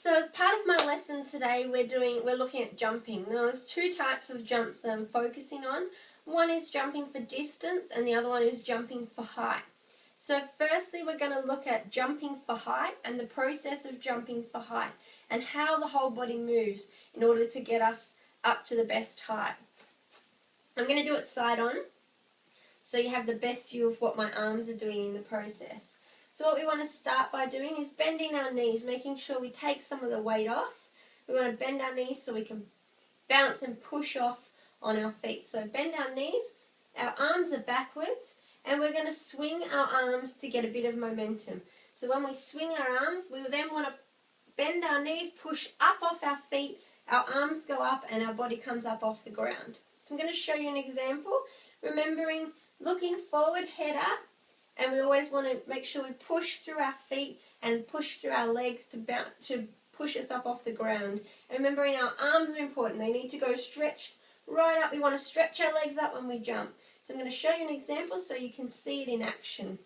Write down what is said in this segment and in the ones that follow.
So as part of my lesson today, we're looking at jumping. Now there's two types of jumps that I'm focusing on. One is jumping for distance and the other one is jumping for height. So firstly we're going to look at jumping for height and the process of jumping for height and how the whole body moves in order to get us up to the best height. I'm going to do it side on so you have the best view of what my arms are doing in the process. So what we want to start by doing is bending our knees, making sure we take some of the weight off. We want to bend our knees so we can bounce and push off on our feet. So bend our knees, our arms are backwards, and we're going to swing our arms to get a bit of momentum. So when we swing our arms, we then want to bend our knees, push up off our feet, our arms go up and our body comes up off the ground. So I'm going to show you an example, remembering looking forward, head up. And we always want to make sure we push through our feet and push through our legs to push us up off the ground. And remembering our arms are important. They need to go stretched right up. We want to stretch our legs up when we jump. So I'm going to show you an example so you can see it in action.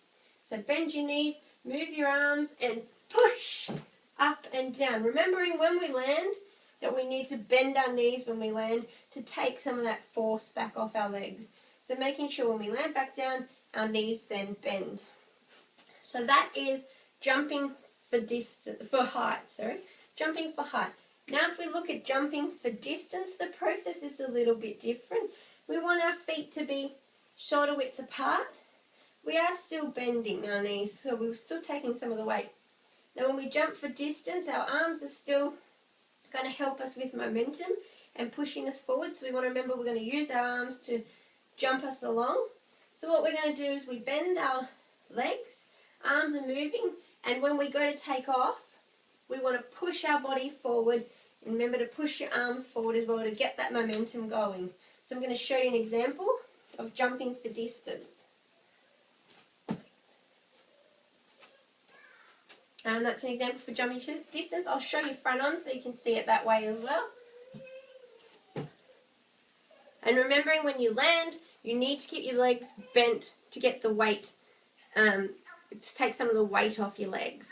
So bend your knees, move your arms and push up and down. Remembering when we land that we need to bend our knees when we land to take some of that force back off our legs. So making sure when we land back down, our knees then bend. So that is jumping for height. Jumping for height. Now if we look at jumping for distance, the process is a little bit different. We want our feet to be shoulder width apart. We are still bending our knees, so we're still taking some of the weight. Now when we jump for distance, our arms are still going to help us with momentum and pushing us forward. So we want to remember we're going to use our arms to jump us along. So what we're going to do is we bend our legs, arms are moving, and when we go to take off, we want to push our body forward. And remember to push your arms forward as well to get that momentum going. So I'm going to show you an example of jumping for distance. That's an example for jumping for distance. I'll show you front on so you can see it that way as well. And remembering when you land, you need to keep your legs bent to get the weight, to take some of the weight off your legs.